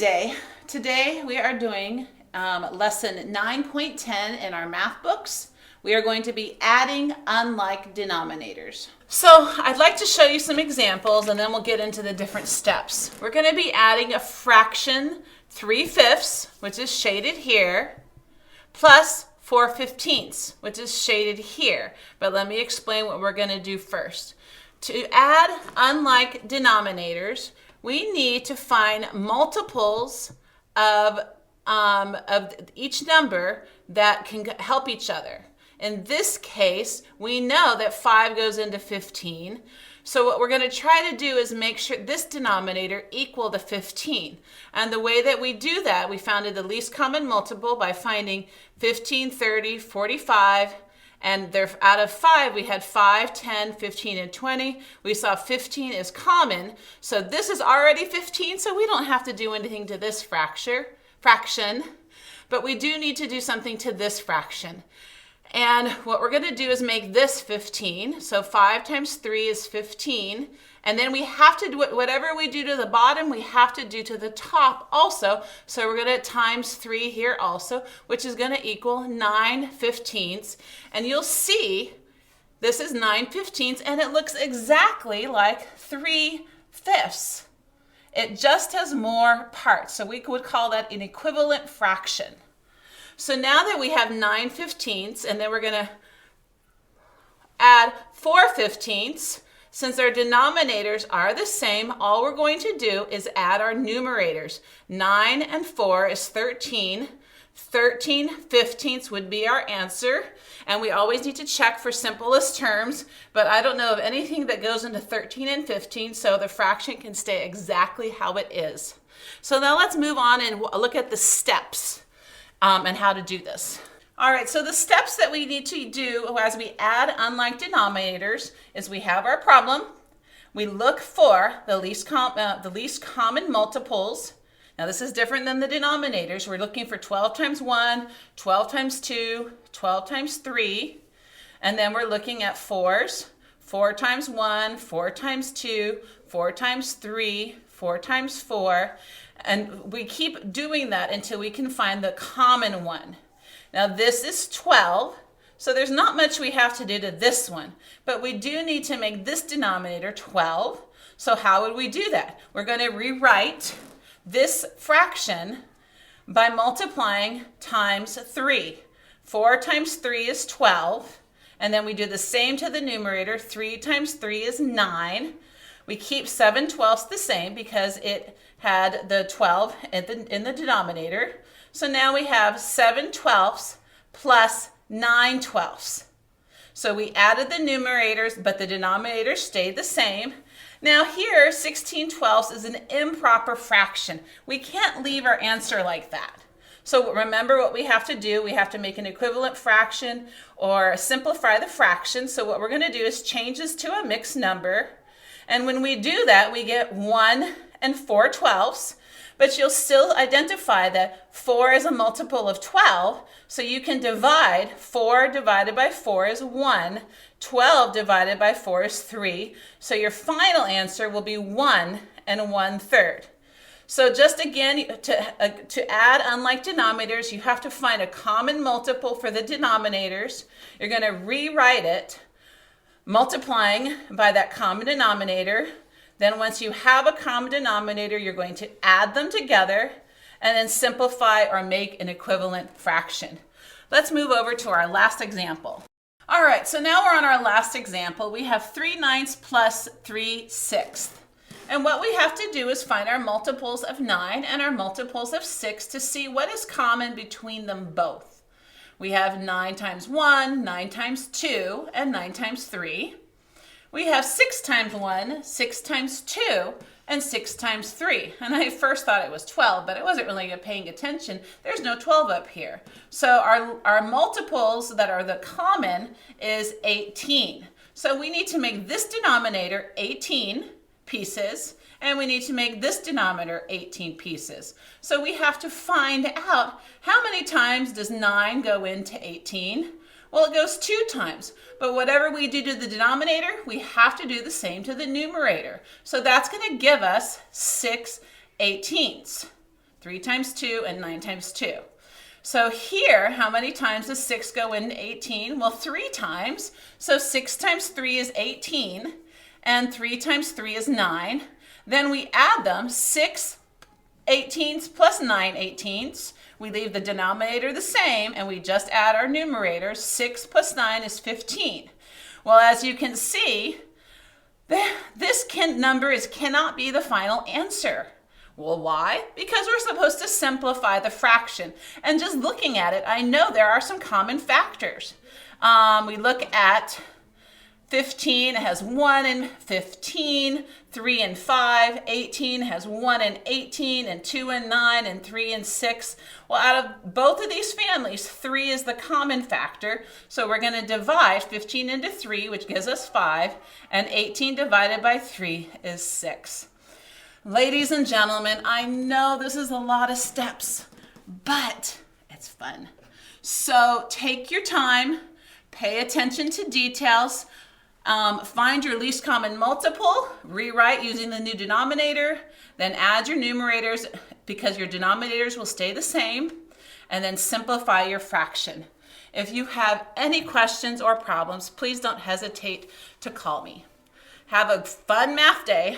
day. Today we are doing lesson 9.10 in our math books. We are going to be adding unlike denominators. So I'd like to show you some examples and then we'll get into the different steps. We're going to be adding a fraction 3/5, which is shaded here, plus 4/15, which is shaded here. But let me explain what we're going to do first. To add unlike denominators, we need to find multiples of each number that can help each other. In this case, we know that 5 goes into 15. So what we're going to try to do is make sure this denominator equal to 15. And the way that we do that, we found the least common multiple by finding 15, 30, 45. And out of 5, we had 5, 10, 15, and 20. We saw 15 is common. So this is already 15, so we don't have to do anything to this fraction. But we do need to do something to this fraction. And what we're going to do is make this 15. So 5 times 3 is 15. And then we have to do whatever we do to the bottom, we have to do to the top also. So we're going to times 3 here also, which is going to equal 9/15. And you'll see this is 9/15, and it looks exactly like 3/5. It just has more parts. So we would call that an equivalent fraction. So now that we have 9/15, and then we're going to add 4/15. Since our denominators are the same, all we're going to do is add our numerators. 9 and 4 is 13. 13/15 would be our answer. And we always need to check for simplest terms, but I don't know of anything that goes into 13 and 15, so the fraction can stay exactly how it is. So now let's move on and look at the steps and how to do this. All right, so the steps that we need to do as we add unlike denominators is we have our problem. We look for the least common multiples. Now this is different than the denominators. We're looking for 12 times 1, 12 times 2, 12 times 3. And then we're looking at 4s. 4 times 1, 4 times 2, 4 times 3, 4 times 4. And we keep doing that until we can find the common one. Now this is 12, so there's not much we have to do to this one, but we do need to make this denominator 12. So how would we do that? We're going to rewrite this fraction by multiplying times 3. 4 times 3 is 12, and then we do the same to the numerator. 3 times 3 is 9. We keep 7/12 the same because it had the 12 in the denominator. So now we have 7/12 plus 9/12. So we added the numerators, but the denominators stayed the same. Now here, 16/12 is an improper fraction. We can't leave our answer like that. So remember what we have to do. We have to make an equivalent fraction or simplify the fraction. So what we're going to do is change this to a mixed number. And when we do that, we get 1 and 4/12. But you'll still identify that 4 is a multiple of 12, so you can divide. 4 divided by 4 is 1. 12 divided by 4 is 3. So your final answer will be 1 and 1/3. So just again, to add unlike denominators, you have to find a common multiple for the denominators. You're going to rewrite it, multiplying by that common denominator. Then once you have a common denominator, you're going to add them together and then simplify or make an equivalent fraction. Let's move over to our last example. All right, so now we're on our last example. We have 3/9 plus 3/6. And what we have to do is find our multiples of 9 and our multiples of 6 to see what is common between them both. We have 9 times 1, 9 times 2, and 9 times 3. We have 6 times 1, 6 times 2, and 6 times 3. And I first thought it was 12, but I wasn't really paying attention. There's no 12 up here. So our multiples that are the common is 18. So we need to make this denominator 18 pieces, and we need to make this denominator 18 pieces. So we have to find out how many times does 9 go into 18? Well, it goes 2 times, but whatever we do to the denominator, we have to do the same to the numerator. So that's going to give us 6/18. 3 times 2, and 9 times 2. So here, how many times does 6 go into 18? Well, 3 times. So 6 times 3 is 18, and 3 times 3 is 9. Then we add them, 6 18ths plus 9 18ths. We leave the denominator the same, and we just add our numerators. 6 plus 9 is 15. Well, as you can see, this number cannot be the final answer. Well, why? Because we're supposed to simplify the fraction. And just looking at it, I know there are some common factors. We look at 15, it has 1 and 15, 3 and 5, 18 has 1 and 18, and 2 and 9, and 3 and 6. Well, out of both of these families, 3 is the common factor, so we're going to divide 15 into 3, which gives us 5, and 18 divided by 3 is 6. Ladies and gentlemen, I know this is a lot of steps, but it's fun. So take your time, pay attention to details, find your least common multiple, rewrite using the new denominator, then add your numerators because your denominators will stay the same, and then simplify your fraction. If you have any questions or problems, please don't hesitate to call me. Have a fun math day.